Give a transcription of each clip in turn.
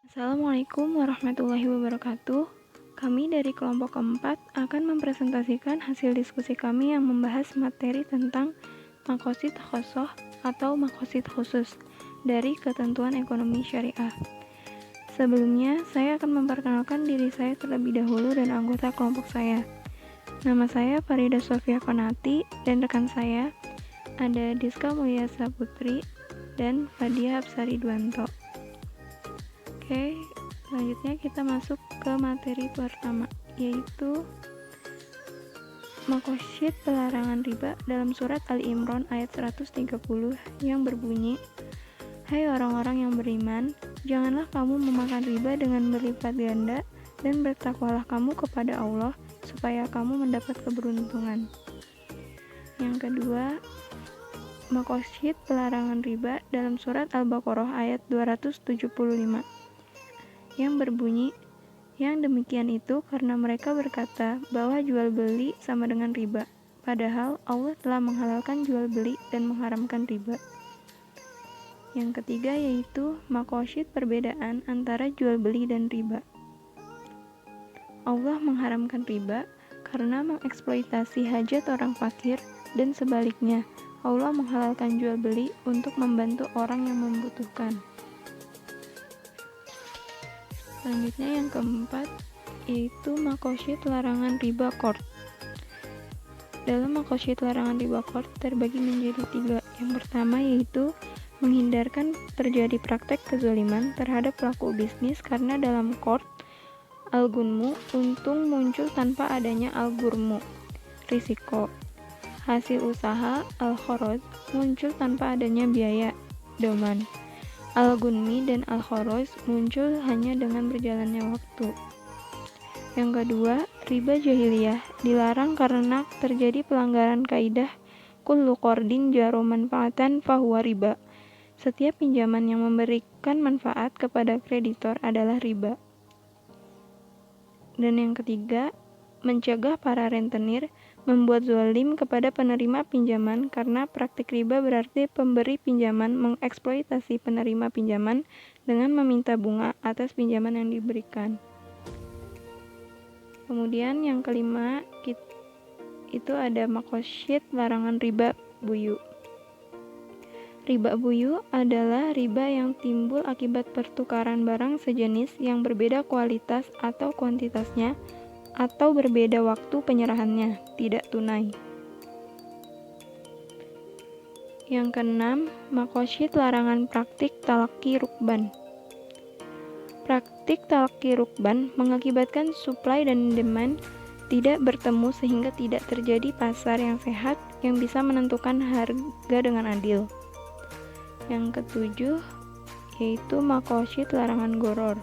Assalamualaikum warahmatullahi wabarakatuh. Kami dari kelompok keempat akan mempresentasikan hasil diskusi kami yang membahas materi tentang makosid khosoh atau makosid khusus dari ketentuan ekonomi syariah. Sebelumnya, saya akan memperkenalkan diri saya terlebih dahulu dan anggota kelompok saya. Nama saya Farida Sofia Konati dan rekan saya ada Diska Mulyasa Putri dan Fadia Hapsari Duanto. Oke, selanjutnya kita masuk ke materi pertama, yaitu makosyid pelarangan riba dalam surat Ali Imran ayat 130 yang berbunyi, "Hai orang-orang yang beriman, janganlah kamu memakan riba dengan berlipat ganda dan bertakwalah kamu kepada Allah supaya kamu mendapat keberuntungan." Yang kedua, makosyid pelarangan riba dalam surat Al-Baqarah ayat 275 yang berbunyi, yang demikian itu karena mereka berkata bahwa jual beli sama dengan riba, padahal Allah telah menghalalkan jual beli dan mengharamkan riba. Yang ketiga yaitu makosyid perbedaan antara jual beli dan riba. Allah mengharamkan riba karena mengeksploitasi hajat orang fakir, dan sebaliknya Allah menghalalkan jual beli untuk membantu orang yang membutuhkan. Selanjutnya yang keempat yaitu makosyid larangan riba qard. Dalam makosyid larangan riba qard terbagi menjadi 3. Yang pertama yaitu menghindarkan terjadi praktek kezaliman terhadap pelaku bisnis karena dalam qard al-gunmu untung muncul tanpa adanya al-gurmu risiko. Hasil usaha al-kharaj muncul tanpa adanya biaya doman. Al-gunmi dan al-kharaj muncul hanya dengan berjalannya waktu. Yang kedua, riba jahiliyah dilarang karena terjadi pelanggaran kaidah kullu qardin jaro manfaatan fahuwa riba. Setiap pinjaman yang memberikan manfaat kepada kreditor adalah riba. Dan yang ketiga, mencegah para rentenir membuat zalim kepada penerima pinjaman karena praktik riba berarti pemberi pinjaman mengeksploitasi penerima pinjaman dengan meminta bunga atas pinjaman yang diberikan. Kemudian yang kelima itu ada makosyid larangan riba buyu. Riba buyu adalah riba yang timbul akibat pertukaran barang sejenis yang berbeda kualitas atau kuantitasnya atau berbeda waktu penyerahannya, tidak tunai. Yang keenam, makosyid larangan praktik talaqi rukban. Praktik talaqi rukban mengakibatkan supply dan demand tidak bertemu sehingga tidak terjadi pasar yang sehat yang bisa menentukan harga dengan adil. Yang ketujuh, yaitu makosyid larangan goror.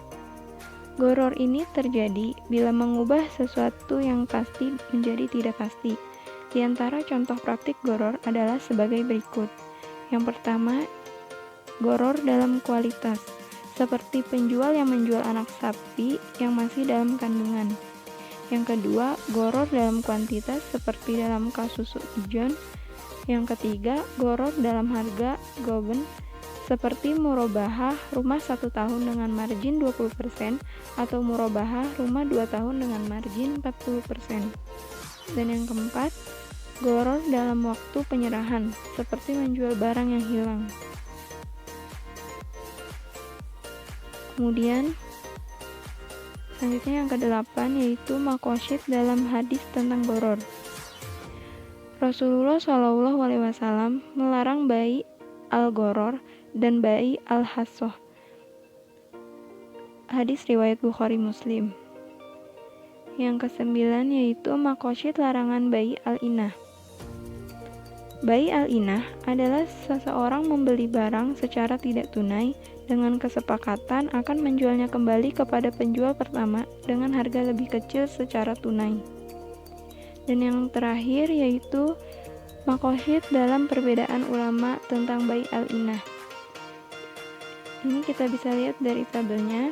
Goror ini terjadi bila mengubah sesuatu yang pasti menjadi tidak pasti. Di antara contoh praktik goror adalah sebagai berikut. Yang pertama, goror dalam kualitas, seperti penjual yang menjual anak sapi yang masih dalam kandungan. Yang kedua, goror dalam kuantitas, seperti dalam kasus Su'ijon. Yang ketiga, goror dalam harga goben, seperti murabahah rumah 1 tahun dengan margin 20% atau murabahah rumah 2 tahun dengan margin 40%. Dan yang keempat, goror dalam waktu penyerahan, seperti menjual barang yang hilang. Kemudian, selanjutnya yang kedelapan yaitu makosyid dalam hadis tentang goror. Rasulullah SAW melarang bai al-goror dan bai al-hassoh. Hadis riwayat Bukhari Muslim. Yang kesembilan yaitu makosyid larangan bai al-inah. Bai al-inah adalah seseorang membeli barang secara tidak tunai dengan kesepakatan akan menjualnya kembali kepada penjual pertama dengan harga lebih kecil secara tunai. Dan yang terakhir yaitu makosyid dalam perbedaan ulama tentang bai al-inah. Ini kita bisa lihat dari tabelnya.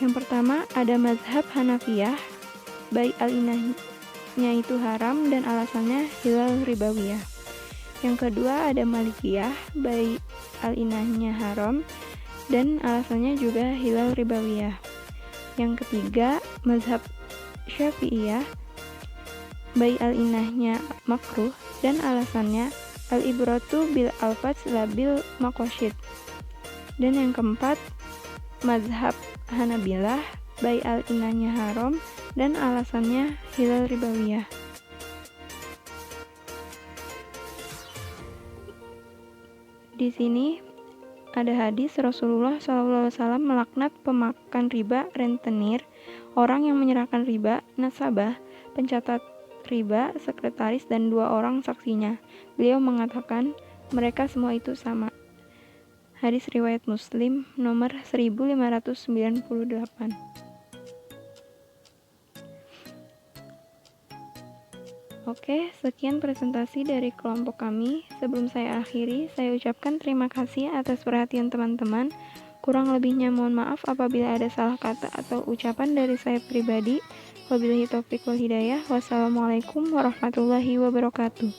Yang pertama ada mazhab Hanafiyah, bai al-inahnya itu haram dan alasannya hilal ribawiyah. Yang kedua ada Malikiyah, bai al-inahnya haram dan alasannya juga hilal ribawiyah. Yang ketiga, mazhab Syafi'iyah, bai al-inahnya makruh dan alasannya al-ibratu bil alfaz la bil maqasid. Dan yang keempat, mazhab Hanabilah, bai al-inahnya haram dan alasannya hilal ribawiyah. Di sini ada hadis Rasulullah SAW melaknat pemakan riba, rentenir, orang yang menyerahkan riba, nasabah, pencatat riba, sekretaris, dan 2 orang saksinya. Beliau mengatakan, mereka semua itu sama. Hadis riwayat Muslim nomor 1598. Oke, sekian presentasi dari kelompok kami. Sebelum saya akhiri, saya ucapkan terima kasih atas perhatian teman-teman. Kurang lebihnya mohon maaf apabila ada salah kata atau ucapan dari saya pribadi. Wabillahi taufiq wal hidayah. Wassalamualaikum warahmatullahi wabarakatuh.